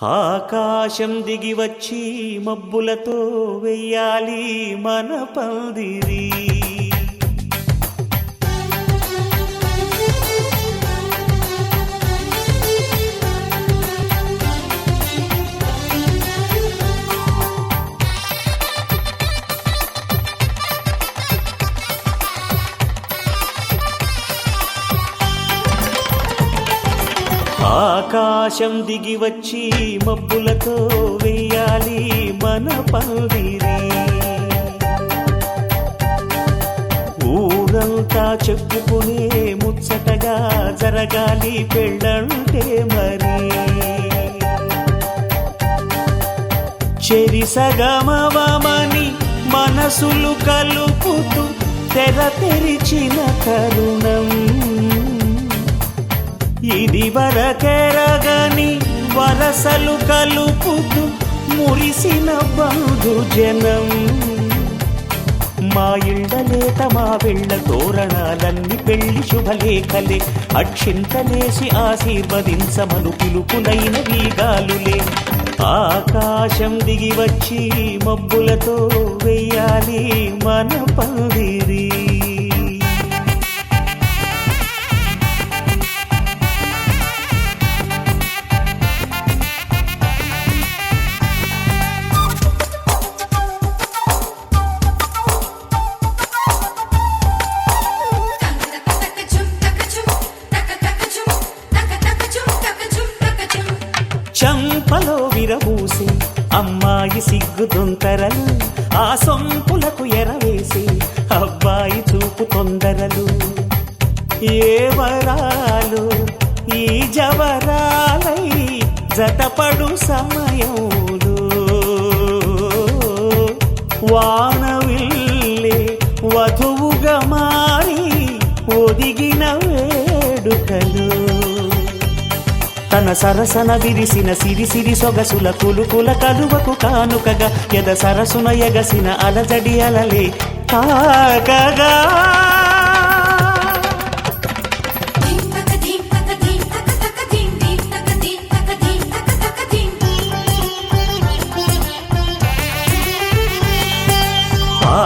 ఆకాశం దిగి వచ్చి మబ్బులతో వెయ్యాలి మన పందిరి. ఆకాశం దిగి వచ్చి మబ్బులతో వెయ్యాలి మన పందిరి. ఊరంతా చెప్పుకునే ముచ్చటగా జరగాలి పెళ్ళంటే మరి. చెరిసగమవమని మనసులు కలుపుతూ తెర తెరిచిన తరుణం. ఇది వరకెరగని వరసలు కలుపుతూ మురిసిన బంధుజనం. మా ఇళ్ళలేత మా వెళ్ళ తోరణాలన్నీ పెళ్లి శుభలేఖలే. అక్షింతలేసి ఆశీర్వదించమను పిలుపునైన వీగాలులే. ఆకాశం దిగి వచ్చి మబ్బులతో వెయ్యాలి మన పందిరి. చంపలో విరబూసి అమ్మాయి సిగ్గు దొంతరలు. ఆ సొంపులకు ఎరవేసి అబ్బాయి చూపు తొందరలు. ఏ వరాలు ఈ జవరాలై జతపడు సమయంలో. వానవిల్లే వధువుగా మారి ఒదిగిన వేడుకలు. తన సరసన విరిసిన సిరిసిరి సొగసుల కులుకుల కలువకు కానుకగా ఎద సరసున ఎగసిన అలజడి అలలే తాకగా.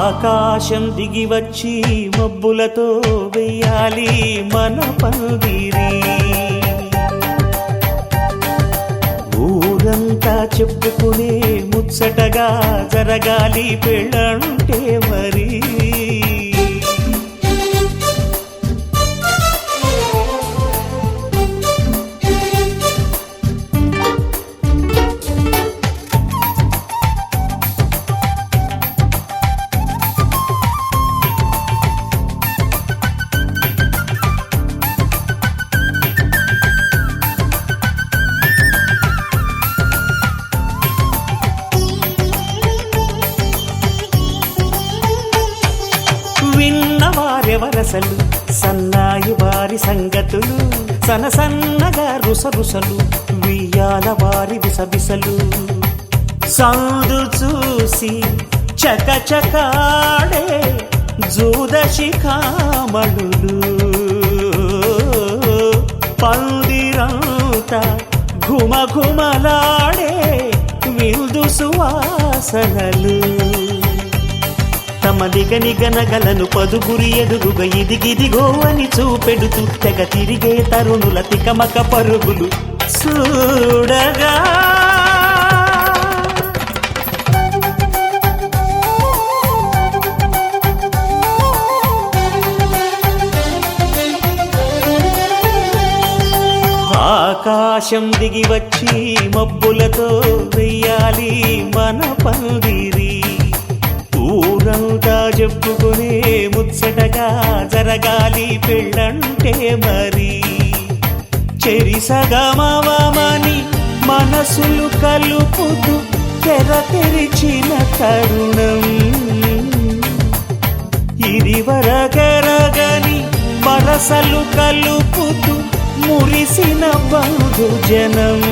ఆకాశం దిగి వచ్చి మబ్బులతో వెయ్యాలి మన పందిరి. ఊరంతా చెప్పుకునే ముచ్చటగా జరగాలి పెళ్ళంటే మరి. విన్నవారెవరసలు సన్నాయి వారి సంగతులు. సనసన్నగా రుసరుసలు వియ్యాల వారి విసబిసలు. సందు చూసి చకచకాడే జూదశిఖామణులు. పందిరంతా ఘుమఘుమలాడే విందు సువాసనలు. తమ నిగనగలను పదుగురి ఎదురుగా ఇదిగిదిగో అని చూపెడుతూ తెగ తిరిగే తరుణుల తికమక పరుగులు చూడగా. ఆకాశం దిగి వచ్చి మబ్బులతో వెయ్యాలి మన పందిరి. ఊరంతా చెప్పుకునే ముచ్చటగా జరగాలి పెళ్ళంటే మరి. చెరిసగమవమని మనసులు కలుపుతూ తెర తెరిచిన తరుణం. ఇది వరకెరగని వరసలు కలుపుతూ మురిసిన బంధుజనం.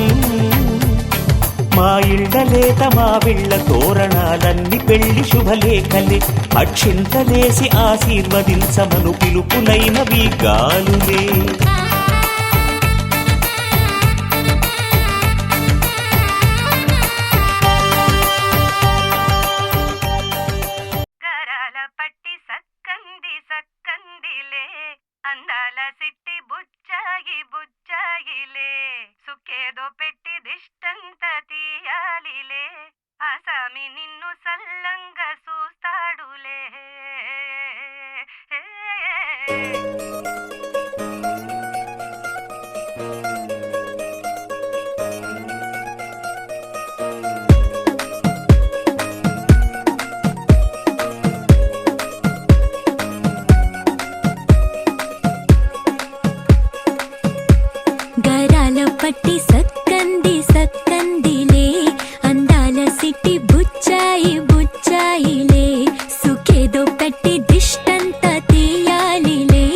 మా ఇళ్ళలేత మా వీళ్ళ తోరణాలన్నీ పెళ్లి శుభలేఖలే. అక్షింతలేసి ఆశీర్వదించమను పిలుపునైన వీగాలులే. దిష్టంత తీయాలిలే ఆసామి నిన్ను సల్లంగా చూస్తాడులే గరాల పట్టి సక్కంది సక్కందిలే అందాల సిట్టి బుచ్చాయి బుచ్చాయిలే సుఖేదో పెట్టి దిష్టంత తీయాలిలే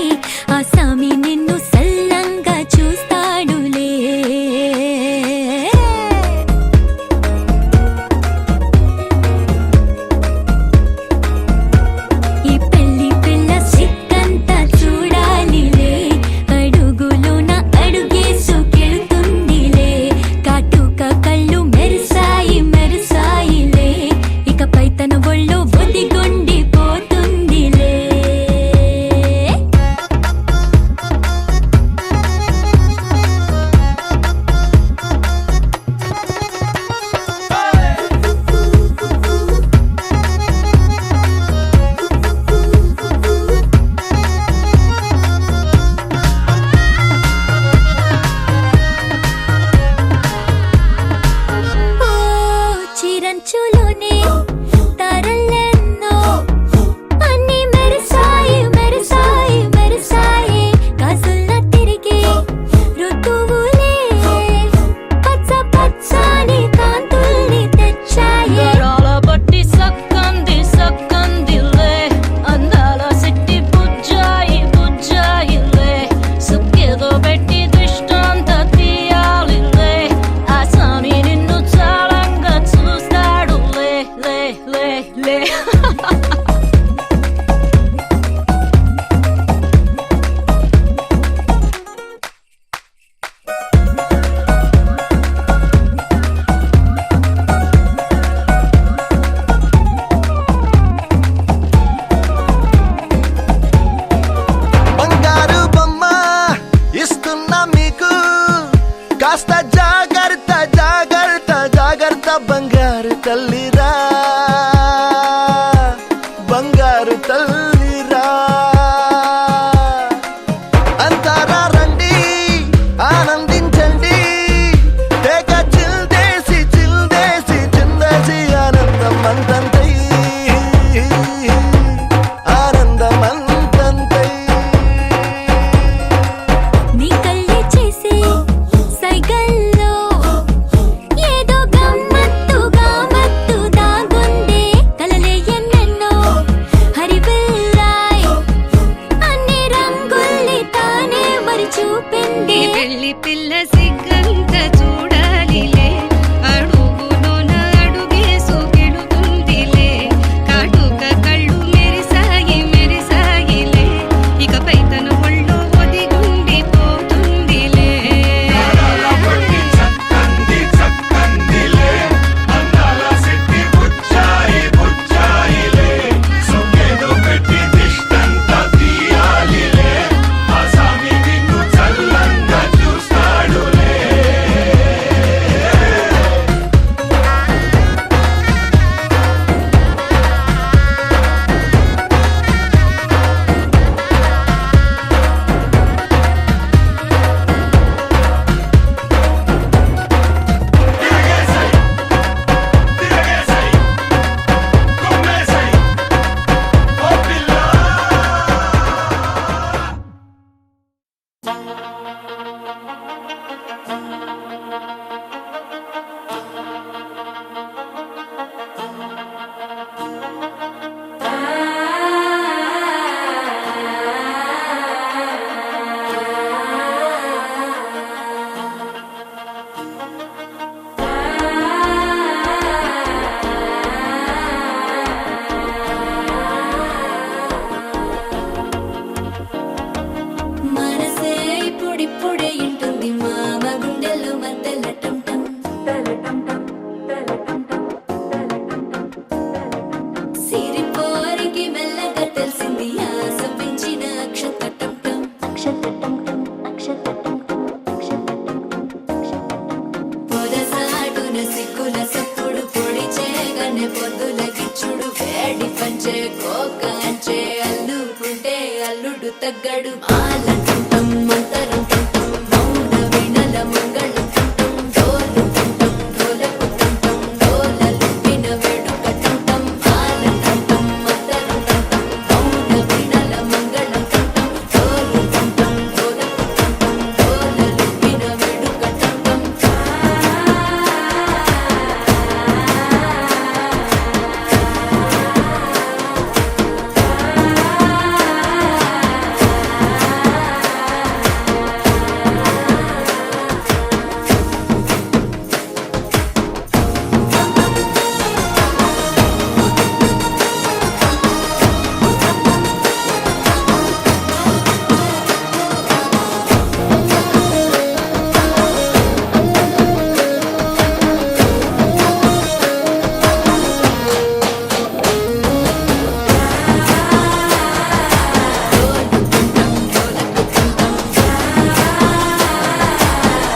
ఆసామి నిన్ను సల్లంగా చూస్తాడులే ఈ పెళ్లి పిల్ల సిక్కంతా చూడాలిలే అడుగులోన అడుగేసుకెళ్తుందిలే కాటుక కళ్ళు మెరిసాయి మెరిసాయిలే ఇకపై తన ఒళ్ళు ఒదిగొండిపోతుందిలే ఓ చిరంచులోనే తారలెన్నో అన్ని మెరిసాయి మెరిసాయి మెరిసాయి కాసుల్లా తిరిగి ఋతువులే పచ్చ పచ్చని కాంతుల్ని తెచ్చాయి గరాల పట్టి సక్కంది సక్కందిలే అందాల సిట్టి బుజ్జాయి బుజ్జాయిలే సుక్కేదో పెట్టి దిష్టంత తీయాలిలే ఆసామి నిన్ను చాలంగా చూస్తాడులే లే లే లే బంగారు బొమ్మ ఇస్తున్నా మీకు కాస్త జాగ్రత్త జాగ్రత్త జాగ్రత్త బంగారు తల్లిరా బంగారు తల్లిరా అంతారా రండి ఆనందించండి తెగ చిల్దేసి చిల్దేసి చిందేసి ఆనందం అంతంతై ఆనందం అంతంతై నీ కళ్ళే చేసే సైగల్లో ఏదో గమ్మత్తుగా మత్తుగా పొద్దున సిగ్గుల సప్పుడు పొడి చేయగానే పొద్దుల గిచ్చుడు వేడి పంచే కోక అంచే అల్లుకుంటే అల్లుడు తగ్గడు ఆలంటుంటం మంతరం టుంటం మౌన వీణల మంగళం టుంటం డోలు టుంటం డోలకు టుంటం డోలలు విన వేడుక టుంటం ఆలంటుంటం మంతరం టుంటం మౌన వీణల మంగళం టుంటం డోలు టుంటం డోలకు టుంటం డోలలు విన వేడుక టుంటం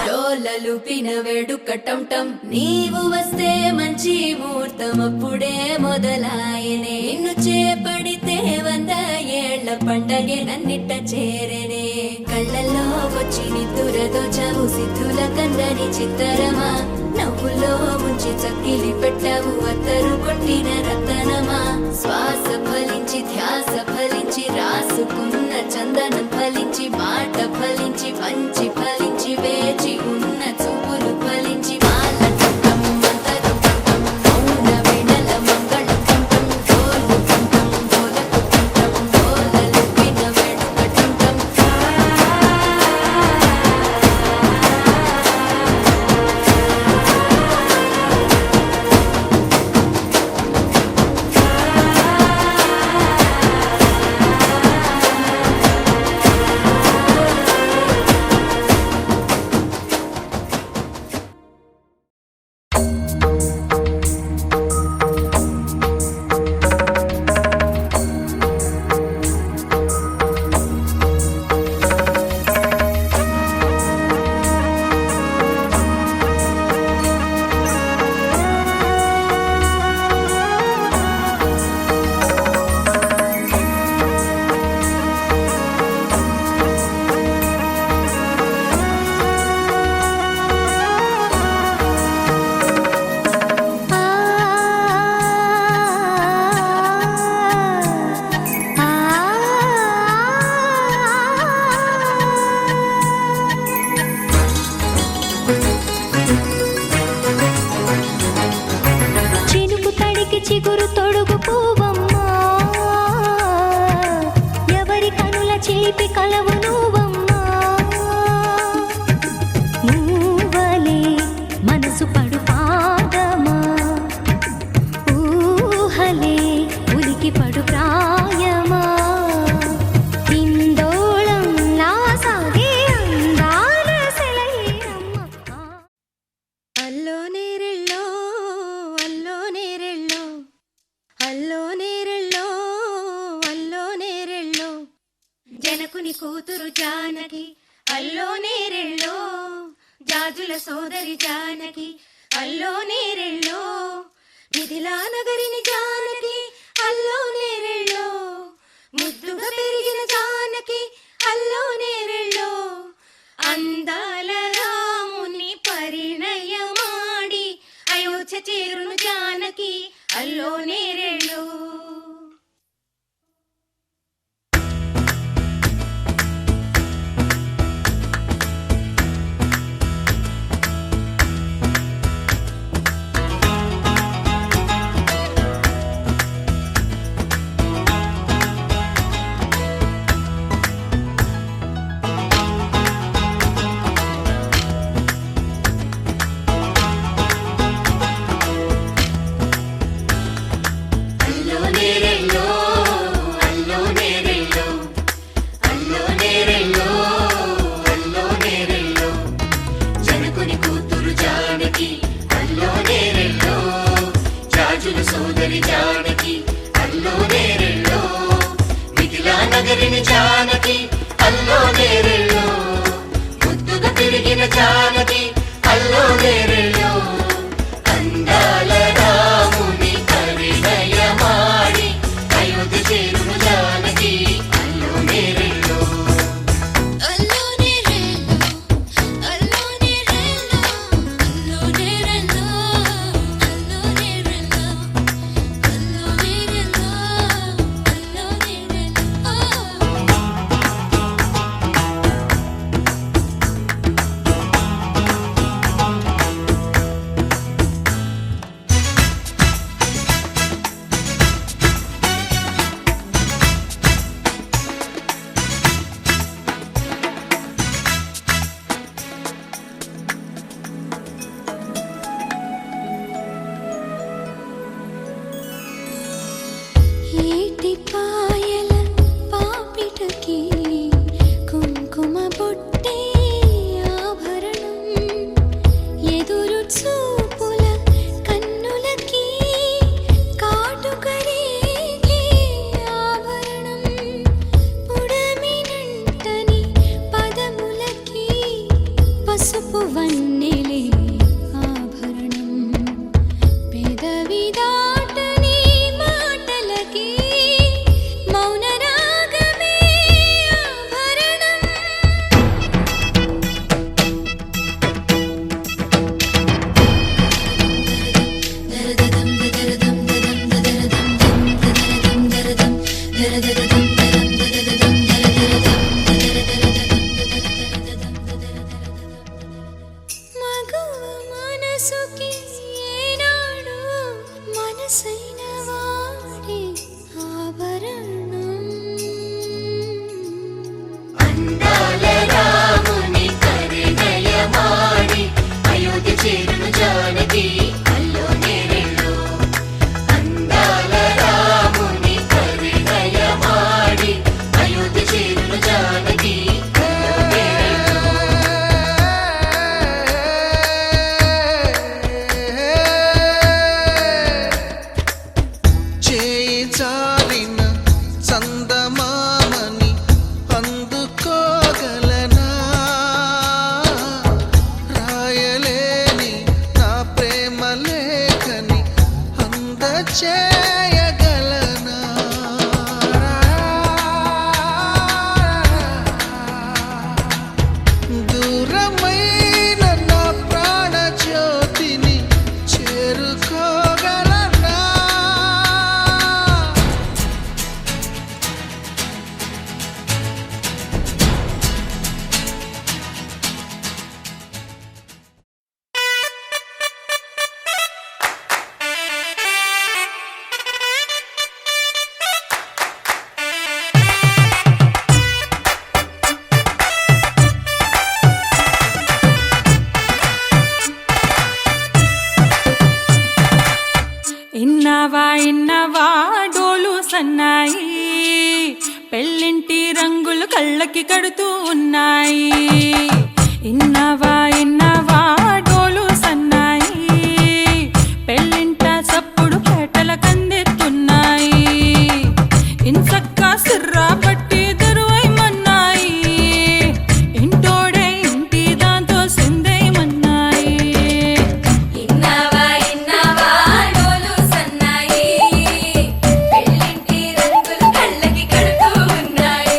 డోలలుపిన వేడుక టంటం నీవు వస్తే మంచి ముహూర్తం అప్పుడే మొదలాయనే నిన్ను చేపడితే 100 ఏళ్ల పండగే నన్నిట్ట చేరనే కళ్ళల్లో వచ్చి నిద్దురతో చవు సిద్ధుల కందని చిత్తరమా నవ్వులో ముంచి చక్కిలి పెట్టావు అత్తరు కొట్టిన రతనమా శ్వాస ఫలించి ధ్యాస ఫలించి రాసుకున్న చందనం ఫలించి మాట ఫలించి పంచి ఫలించి వేచి ఉన్న చూపులు ఫలించి మాల టుంటం మంతరం టుంటం మౌన వీణల మంగళం టుంటం డోలు టుంటం డోలకు టుంటం డోలలు విన వేడుక టుంటం చినుకు తడికి చిగురు తొడుగు పూవమ్మా ఎవరి కనుల చేపి కలవు నువ్వమ్మా నువ్వలే మనసు పడు పాదమా ఊహలే ఉలికి పడు ప్రాయమా ఇందోళం నా సాగే అందాల సెలయేరమ్మ అల్లో నేరెళ్ళో అల్లో నేరెళ్ళో అల్లో నేరెళ్ళో అల్లో నేరెళ్ళో జనకుని కూతురు జానకి అల్లో నేరెళ్ళో జాజుల సోదరి జానకి అల్లో నేరెళ్ళో మిథిలా నగరిని జానకి అల్లో నేరెళ్ళో ముద్దుగా పెరిగిన జానకి అల్లో నేరెళ్ళో అందాల రాముని పరిణయమాడి అయోధ్య చేరును జానకి అల్లో నేరెళ్ళో సోదరి జానకి అల్లో నేరెళ్ళో మిథిలా నగరిని జానకి అల్లో నేరెళ్ళో ముద్దుగా పెరిగిన జానకి అల్లో నేరెళ్ళో సొగసైన వాడి ఆభరణం అందాల రాముని పరిణయమాడి అయోధ్య చేరును జానకి అల్లో నేరెళ్ళు అందాల రాముని పరిణయమాడి అయోధ్య చేరును జానకి అల్లో నేరెళ్ళు చేయి జారిన చందమామని అందుకోగలనా రాయలేని నా ప్రేమ లేఖని అందచేయగలనా దూరమైన నా ప్రాణ జ్యోతిని చేరుకోగలనా ఇన్నవా ఇన్నవా డోలు సన్నాయి పెళ్ళింటి రంగులు కళ్ళకి కడుతూ ఉన్నాయి ఇన్నవా ఇన్నవా డోలు సన్నాయి పెళ్ళింట చప్పుడు పేటల కందెత్తున్నాయి ఇన్సక్క సిర్రా పట్టి దరువైమన్నాయి ఇంటోడే ఇంటి దాంతో సిందేయమన్నాయి ఇన్నవా ఇన్నవా డోలు సన్నాయి పెళ్ళింటి రంగులు కళ్ళకి కడుతూ ఉన్నాయి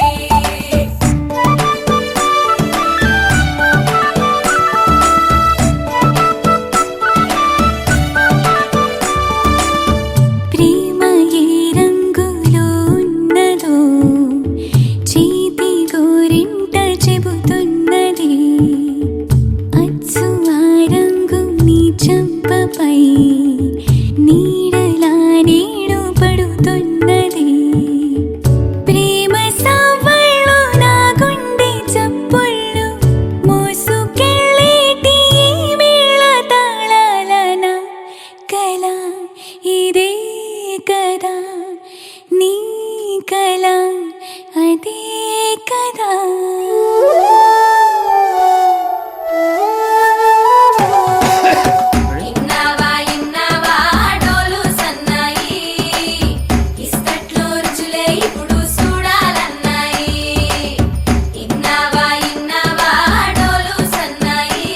ప్రేమ ఏ రంగులో ఉన్నదో చేతి గోరింట చెబుతున్నది అచ్చు ఆ రంగు నీ చెంపపై నీడలా నీడు పడుతున్నది ప్రేమ సవ్వళ్ళు నా గుండె చప్పుళ్ళు మోసుకెళ్ళేటి ఈ మేళ తాళాలన కల ఇదే కదా నీ కల అదే కదా ఇన్నవా ఇన్నవా డోలు సన్నాయి ఇస్తట్లో రుచులే ఇప్పుడు చూడాలన్నాయి ఇన్నవా ఇన్నవా డోలు సన్నాయి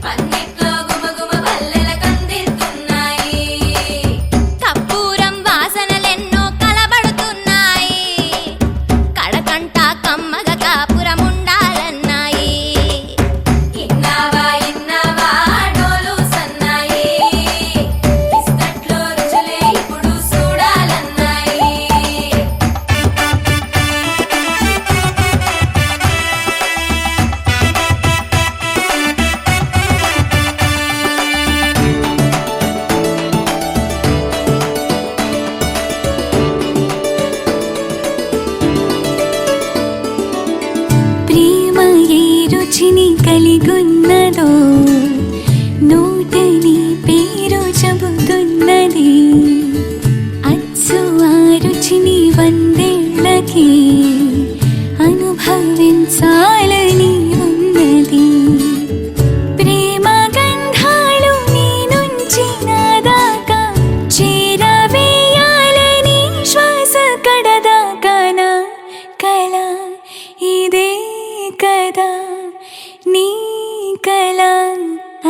పన్నెట్లో గుమగుమ పల్లెల కందిస్తున్నాయి కప్పూరం వాసనలెన్నో కలబడుతున్నాయి కడకంట కమ్మగ కాపురం ఉండాలన్నాయి ఇన్నవా ఇన్నవా డోలు సన్నాయి ఇస్తట్లో రుచులే ఇప్పుడు చూడాలన్నాయి ప్రేమ ఏ రుచిని కలిగున్నదో నోటని పేరు చెబుతున్నది అచ్చు ఆ రుచిని వందేళ్ళకి అనుభవించాలని ఉన్నది ప్రేమ గంధాలు నీ నుంచి నా దాకా చేరవేయాలని శ్వాస కడదాకానా కల ఇదే కదా నీ కల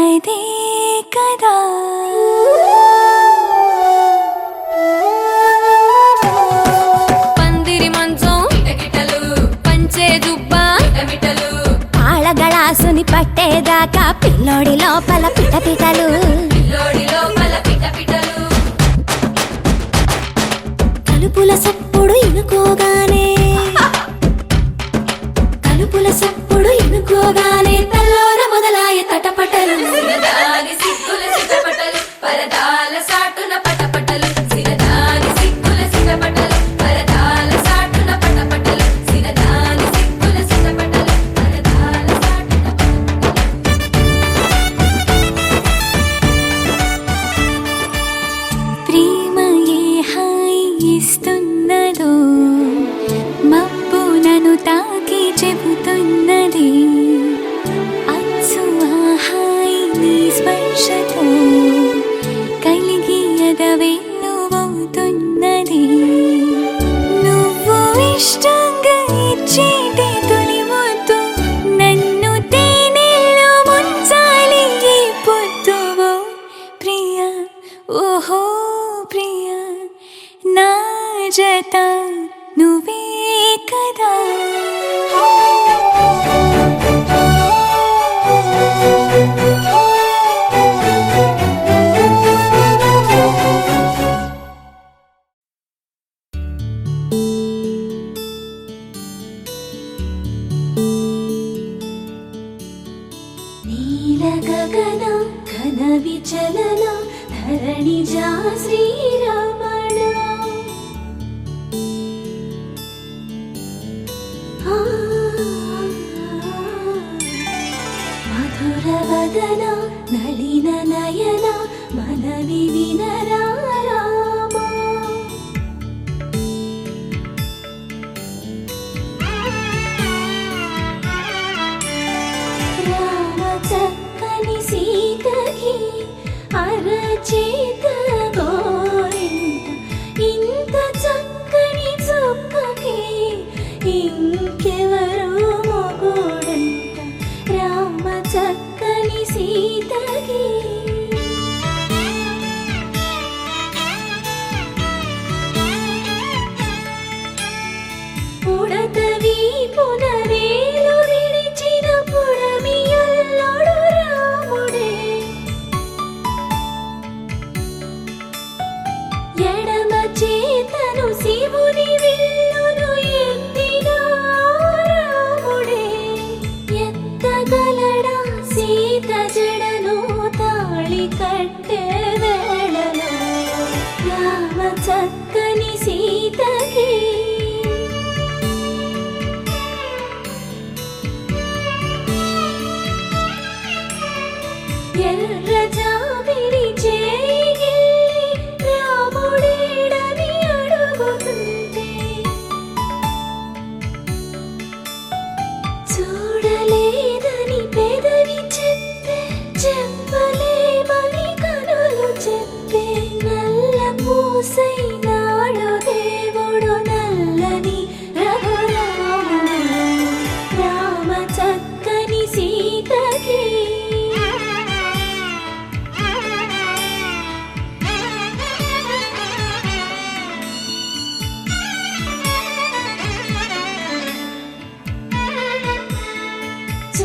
అదే కదా పందిరి మంచం పంచే దుబ్బా ఆళగళాసుని పట్టేదాకా పిల్లోడి లోపల పిటపిటలు తలుపుల సప్పుడు ఇనుకోగానే తలుపుల సప్పుడు ఇనుకోగానే తల్లోన మొదలాయ తటపటలు సిగ్గుల చిటపటలు పరదాల సాటున పట జత నువ్వే కదా. నీల గగన ఘన విచలన ధరణిజా శ్రీరమణ మధుర వదన నళిన నయన మనవి వినరా రామా. రామ చక్కని సీతకి అరచేత గోరింట ఇంత చక్కని చుక్కకి ఇంకెవరో మొగుడంట. రామ చక్కని సీతకి పుడత వీపున వేలు విడిచిన పుడమియల్లుడు రాముడే. ఎడమ చేతను శివుని విల్లును ఎత్తిన రాముడే. ఎత్తగలడా సీత జడను తాళి కట్టే వేళలో రామ చక్కని సీతకి ఎర్ర జాబిలి చేయి రాముడేడని అడుగుతుంటే చూడలేదని పెదవి చెప్పే చెప్పలేమని కనులు చెప్పే. నల్ల పూసై నాడు దేవుడు నల్లని రఘురాముడు రామ చక్కని సీతకి.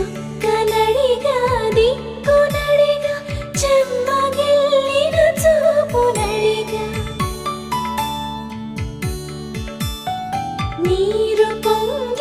చుక్కనడిగా దిక్కునడిగా చెమ్మగిల్లిన చూపునడిగా నీరు పొంగు